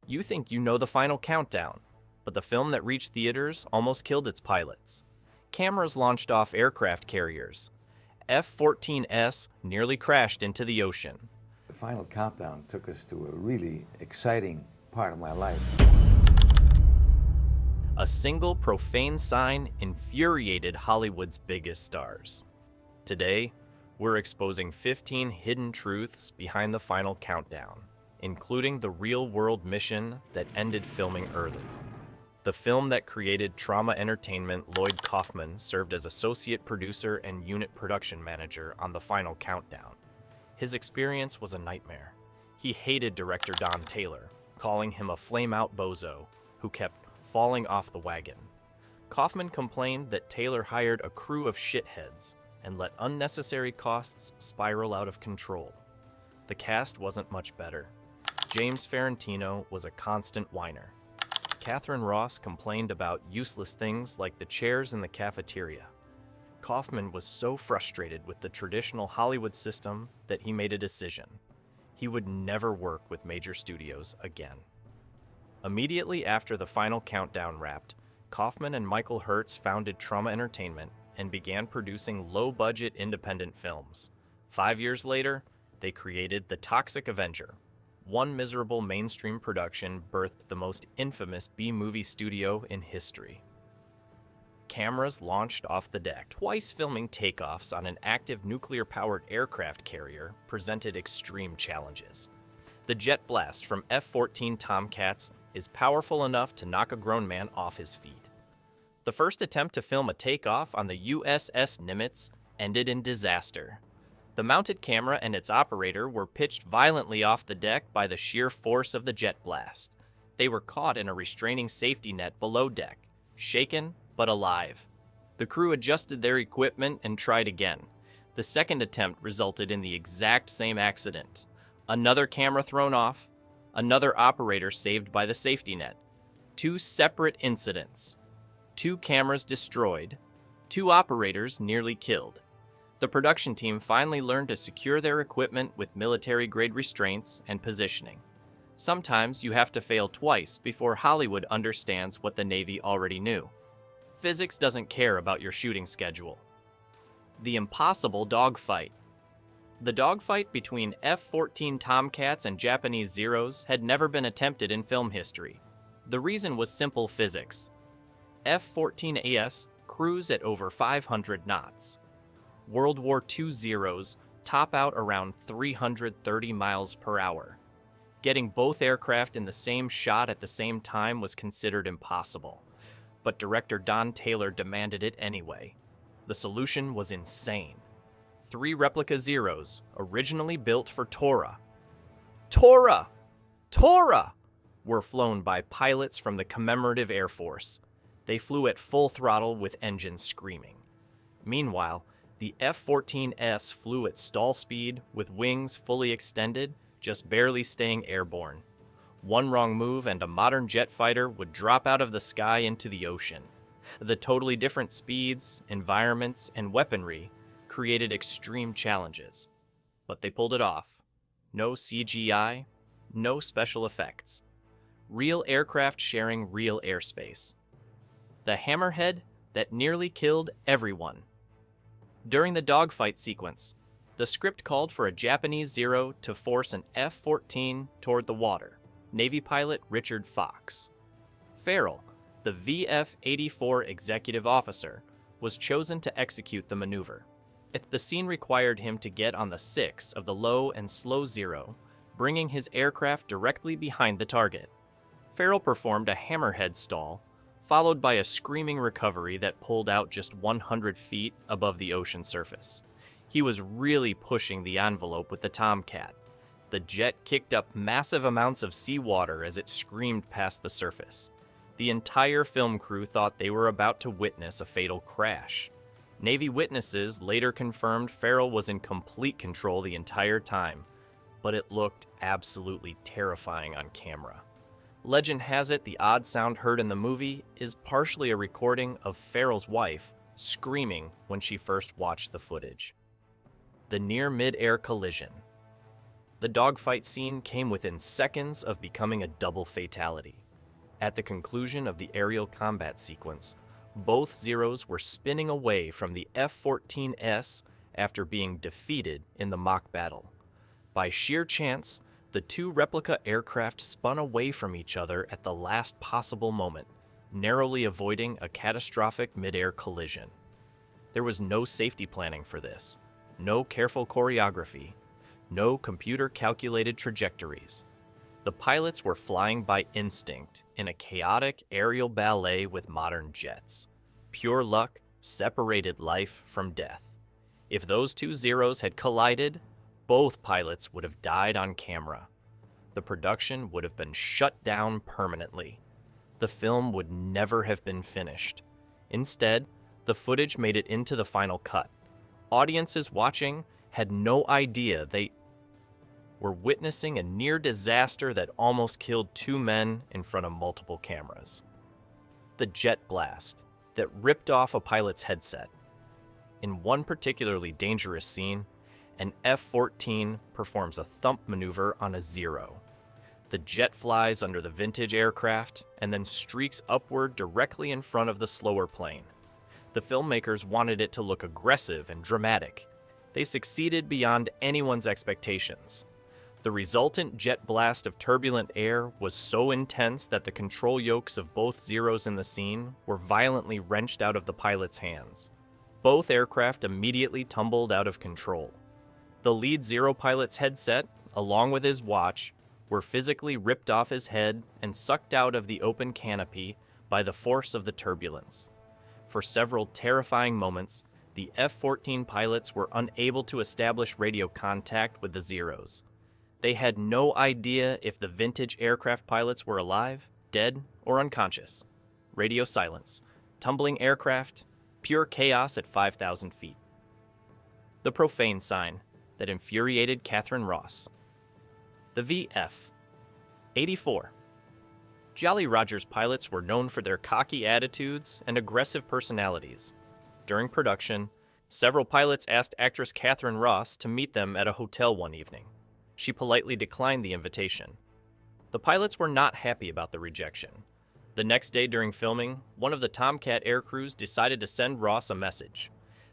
You think you know the final countdown, but the film that reached theaters almost killed its pilots. Cameras launched off aircraft carriers. F-14S nearly crashed into the ocean. The final countdown took us to a really exciting part of my life. A single profane sign infuriated Hollywood's biggest stars. Today, we're exposing 15 hidden truths behind the final countdown, including the real-world mission that ended filming early. The film that created Trauma Entertainment, Lloyd Kaufman, served as associate producer and unit production manager on the final countdown. His experience was a nightmare. He hated director Don Taylor, calling him a flame-out bozo who kept falling off the wagon. Kaufman complained that Taylor hired a crew of shitheads and let unnecessary costs spiral out of control. The cast wasn't much better. James Ferrantino was a constant whiner. Catherine Ross complained about useless things like the chairs in the cafeteria. Kaufman was so frustrated with the traditional Hollywood system that he made a decision. He would never work with major studios again. Immediately after the final countdown wrapped, Kaufman and Michael Hertz founded Trauma Entertainment and began producing low-budget independent films. 5 years later, they created The Toxic Avenger. One miserable mainstream production birthed the most infamous B-movie studio in history. Cameras launched off the deck. Twice filming takeoffs on an active nuclear-powered aircraft carrier presented extreme challenges. The jet blast from F-14 Tomcats is powerful enough to knock a grown man off his feet. The first attempt to film a takeoff on the USS Nimitz ended in disaster. The mounted camera and its operator were pitched violently off the deck by the sheer force of the jet blast. They were caught in a restraining safety net below deck, shaken but alive. The crew adjusted their equipment and tried again. The second attempt resulted in the exact same accident. Another camera thrown off, another operator saved by the safety net. 2 separate incidents. 2 cameras destroyed. 2 operators nearly killed. The production team finally learned to secure their equipment with military-grade restraints and positioning. Sometimes you have to fail twice before Hollywood understands what the Navy already knew. Physics doesn't care about your shooting schedule. The impossible dogfight. The dogfight between F-14 Tomcats and Japanese Zeros had never been attempted in film history. The reason was simple physics. F-14AS cruise at over 500 knots. World War II Zeros top out around 330 miles per hour. Getting both aircraft in the same shot at the same time was considered impossible, but director Don Taylor demanded it anyway. The solution was insane. 3 replica Zeros, originally built for Tora, were flown by pilots from the Commemorative Air Force. They flew at full throttle with engines screaming. Meanwhile, the F-14S flew at stall speed with wings fully extended, just barely staying airborne. One wrong move and a modern jet fighter would drop out of the sky into the ocean. The totally different speeds, environments, and weaponry created extreme challenges. But they pulled it off. No CGI, no special effects. Real aircraft sharing real airspace. The hammerhead that nearly killed everyone. During the dogfight sequence, the script called for a Japanese Zero to force an F-14 toward the water. Navy pilot Richard Fox. Farrell, the VF-84 executive officer, was chosen to execute the maneuver. The scene required him to get on the 6 of the low and slow Zero, bringing his aircraft directly behind the target. Farrell performed a hammerhead stall, followed by a screaming recovery that pulled out just 100 feet above the ocean surface. He was really pushing the envelope with the Tomcat. The jet kicked up massive amounts of seawater as it screamed past the surface. The entire film crew thought they were about to witness a fatal crash. Navy witnesses later confirmed Farrell was in complete control the entire time, but it looked absolutely terrifying on camera. Legend has it the odd sound heard in the movie is partially a recording of Farrell's wife screaming when she first watched the footage. The near mid-air collision. The dogfight scene came within seconds of becoming a double fatality. At the conclusion of the aerial combat sequence, both Zeros were spinning away from the F-14S after being defeated in the mock battle. By sheer chance, the two replica aircraft spun away from each other at the last possible moment, narrowly avoiding a catastrophic mid-air collision. There was no safety planning for this, no careful choreography, no computer-calculated trajectories. The pilots were flying by instinct in a chaotic aerial ballet with modern jets. Pure luck separated life from death. If those two Zeros had collided, both pilots would have died on camera. The production would have been shut down permanently. The film would never have been finished. Instead, the footage made it into the final cut. Audiences watching had no idea they were witnessing a near disaster that almost killed two men in front of multiple cameras. The jet blast that ripped off a pilot's headset. In one particularly dangerous scene, an F-14 performs a thump maneuver on a Zero. The jet flies under the vintage aircraft and then streaks upward directly in front of the slower plane. The filmmakers wanted it to look aggressive and dramatic. They succeeded beyond anyone's expectations. The resultant jet blast of turbulent air was so intense that the control yokes of both Zeros in the scene were violently wrenched out of the pilot's hands. Both aircraft immediately tumbled out of control. The lead Zero pilot's headset, along with his watch, were physically ripped off his head and sucked out of the open canopy by the force of the turbulence. For several terrifying moments, the F-14 pilots were unable to establish radio contact with the Zeros. They had no idea if the vintage aircraft pilots were alive, dead, or unconscious. Radio silence, tumbling aircraft, pure chaos at 5,000 feet. The profane sign that infuriated Catherine Ross. The VF. 84. Jolly Roger's pilots were known for their cocky attitudes and aggressive personalities. During production, several pilots asked actress Catherine Ross to meet them at a hotel one evening. She politely declined the invitation. The pilots were not happy about the rejection. The next day during filming, one of the Tomcat air crews decided to send Ross a message.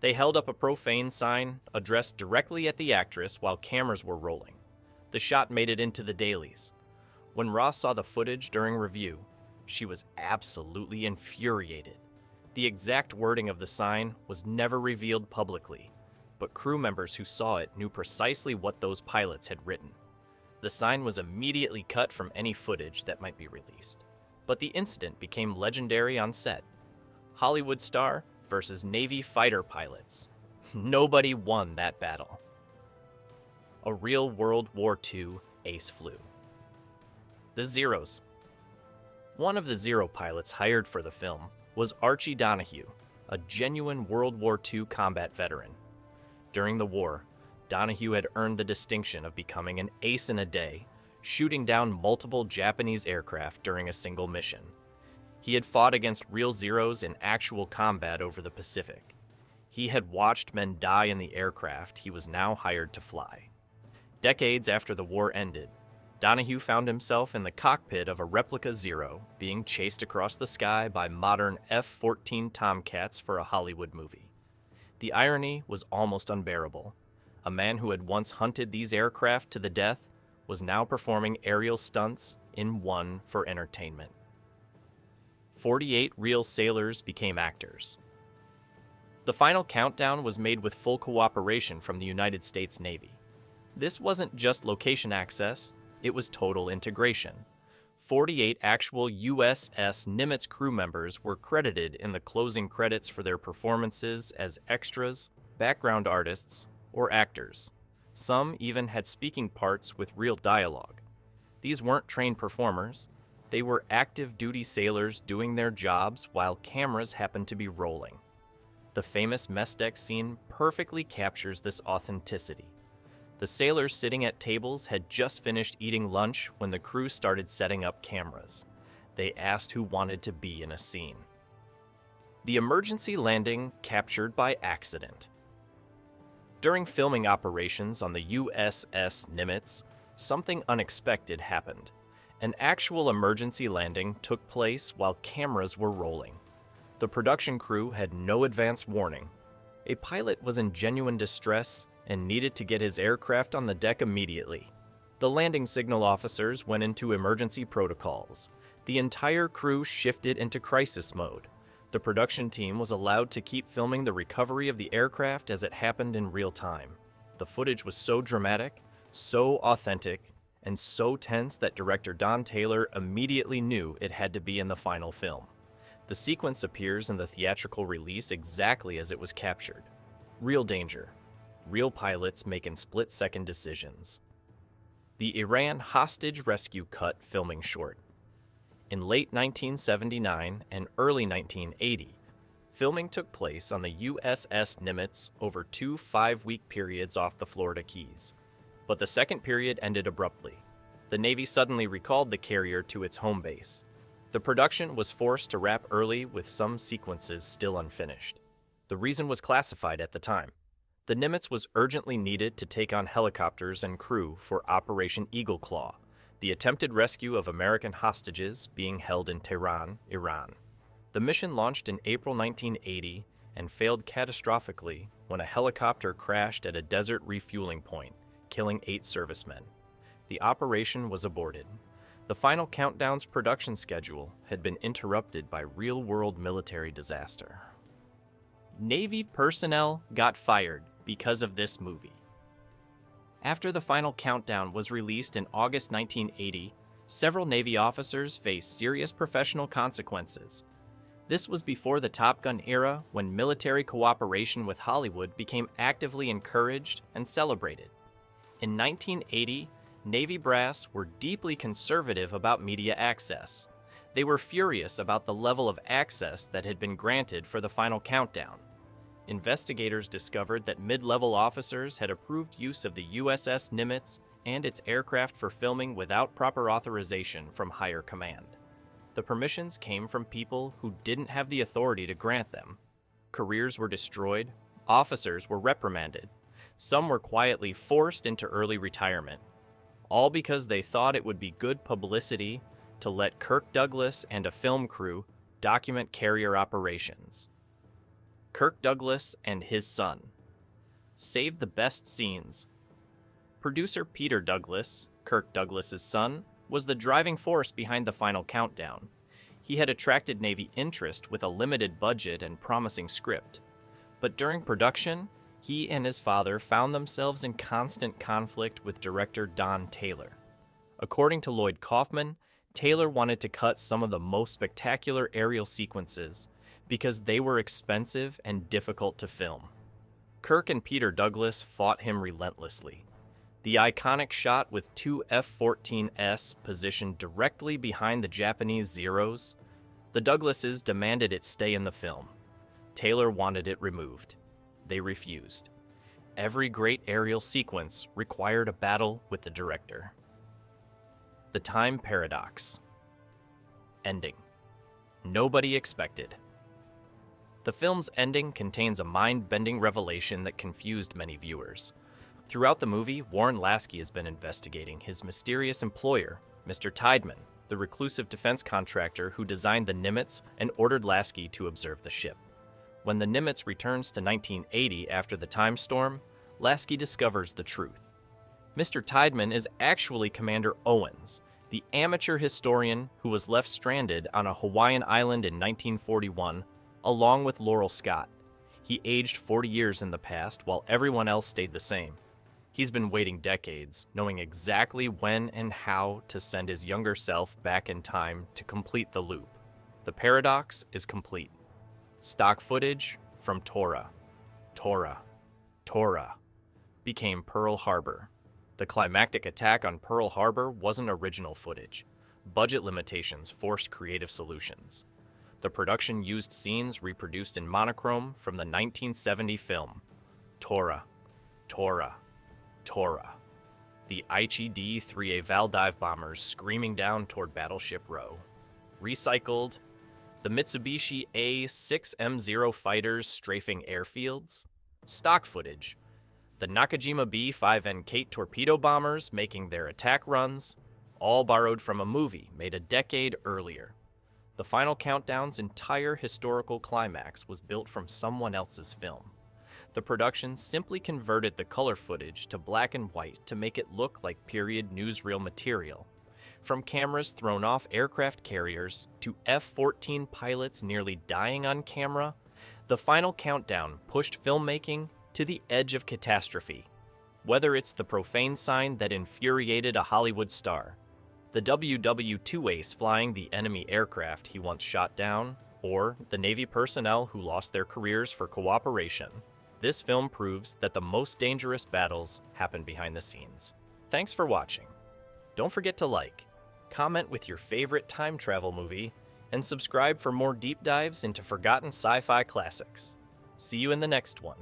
They held up a profane sign addressed directly at the actress while cameras were rolling. The shot made it into the dailies. When Ross saw the footage during review, she was absolutely infuriated. The exact wording of the sign was never revealed publicly, but crew members who saw it knew precisely what those pilots had written. The sign was immediately cut from any footage that might be released, but the incident became legendary on set. Hollywood star versus Navy fighter pilots. Nobody won that battle. A real World War II ace flew. The Zeros. One of the Zero pilots hired for the film was Archie Donahue, a genuine World War II combat veteran. During the war, Donahue had earned the distinction of becoming an ace in a day, shooting down multiple Japanese aircraft during a single mission. He had fought against real Zeros in actual combat over the Pacific. He had watched men die in the aircraft he was now hired to fly. Decades after the war ended, Donahue found himself in the cockpit of a replica Zero being chased across the sky by modern F-14 Tomcats for a Hollywood movie. The irony was almost unbearable. A man who had once hunted these aircraft to the death was now performing aerial stunts in one for entertainment. 48 real sailors became actors. The final countdown was made with full cooperation from the United States Navy. This wasn't just location access, it was total integration. 48 actual USS Nimitz crew members were credited in the closing credits for their performances as extras, background artists, or actors. Some even had speaking parts with real dialogue. These weren't trained performers. They were active duty sailors doing their jobs while cameras happened to be rolling. The famous mess deck scene perfectly captures this authenticity. The sailors sitting at tables had just finished eating lunch when the crew started setting up cameras. They asked who wanted to be in a scene. The emergency landing captured by accident. During filming operations on the USS Nimitz, something unexpected happened. An actual emergency landing took place while cameras were rolling. The production crew had no advance warning. A pilot was in genuine distress and needed to get his aircraft on the deck immediately. The landing signal officers went into emergency protocols. The entire crew shifted into crisis mode. The production team was allowed to keep filming the recovery of the aircraft as it happened in real time. The footage was so dramatic, so authentic, and so tense that director Don Taylor immediately knew it had to be in the final film. The sequence appears in the theatrical release exactly as it was captured. Real danger. Real pilots making split-second decisions. The Iran hostage rescue cut filming short. In late 1979 and early 1980, filming took place on the USS Nimitz over 2 5-week periods off the Florida Keys. But the second period ended abruptly. The Navy suddenly recalled the carrier to its home base. The production was forced to wrap early with some sequences still unfinished. The reason was classified at the time. The Nimitz was urgently needed to take on helicopters and crew for Operation Eagle Claw, the attempted rescue of American hostages being held in Tehran, Iran. The mission launched in April 1980 and failed catastrophically when a helicopter crashed at a desert refueling point, killing 8 servicemen. The operation was aborted. The Final Countdown's production schedule had been interrupted by real-world military disaster. Navy personnel got fired because of this movie. After The Final Countdown was released in August 1980, several Navy officers faced serious professional consequences. This was before the Top Gun era, when military cooperation with Hollywood became actively encouraged and celebrated. In 1980, Navy brass were deeply conservative about media access. They were furious about the level of access that had been granted for The Final Countdown. Investigators discovered that mid-level officers had approved use of the USS Nimitz and its aircraft for filming without proper authorization from higher command. The permissions came from people who didn't have the authority to grant them. Careers were destroyed, officers were reprimanded, some were quietly forced into early retirement, all because they thought it would be good publicity to let Kirk Douglas and a film crew document carrier operations. Kirk Douglas and his son. Save the best scenes. Producer Peter Douglas, Kirk Douglas's son, was the driving force behind The Final Countdown. He had attracted Navy interest with a limited budget and promising script. But during production, he and his father found themselves in constant conflict with director Don Taylor. According to Lloyd Kaufman, Taylor wanted to cut some of the most spectacular aerial sequences because they were expensive and difficult to film. Kirk and Peter Douglas fought him relentlessly. The iconic shot with 2 F-14s positioned directly behind the Japanese Zeros, the Douglases demanded it stay in the film. Taylor wanted it removed. They refused. Every great aerial sequence required a battle with the director. The time paradox. Ending. Nobody expected. The film's ending contains a mind-bending revelation that confused many viewers. Throughout the movie, Warren Lasky has been investigating his mysterious employer, Mr. Tideman, the reclusive defense contractor who designed the Nimitz and ordered Lasky to observe the ship. When the Nimitz returns to 1980 after the time storm, Lasky discovers the truth. Mr. Tideman is actually Commander Owens, the amateur historian who was left stranded on a Hawaiian island in 1941, along with Laurel Scott. He aged 40 years in the past while everyone else stayed the same. He's been waiting decades, knowing exactly when and how to send his younger self back in time to complete the loop. The paradox is complete. Stock footage from Tora became Pearl Harbor. The climactic attack on Pearl Harbor wasn't original footage. Budget limitations forced creative solutions. The production used scenes reproduced in monochrome from the 1970 film Tora. The Aichi D-3A Val dive bombers screaming down toward Battleship Row. Recycled. The Mitsubishi A-6M0 fighters strafing airfields. Stock footage. the Nakajima B-5 and Kate torpedo bombers making their attack runs, all borrowed from a movie made a decade earlier. The Final Countdown's entire historical climax was built from someone else's film. The production simply converted the color footage to black and white to make it look like period newsreel material. From cameras thrown off aircraft carriers to F-14 pilots nearly dying on camera, The Final Countdown pushed filmmaking to the edge of catastrophe. Whether it's the profane sign that infuriated a Hollywood star, the WWII ace flying the enemy aircraft he once shot down, or the Navy personnel who lost their careers for cooperation, this film proves that the most dangerous battles happen behind the scenes. Thanks for watching. Don't forget to like, comment with your favorite time travel movie, and subscribe for more deep dives into forgotten sci-fi classics. See you in the next one.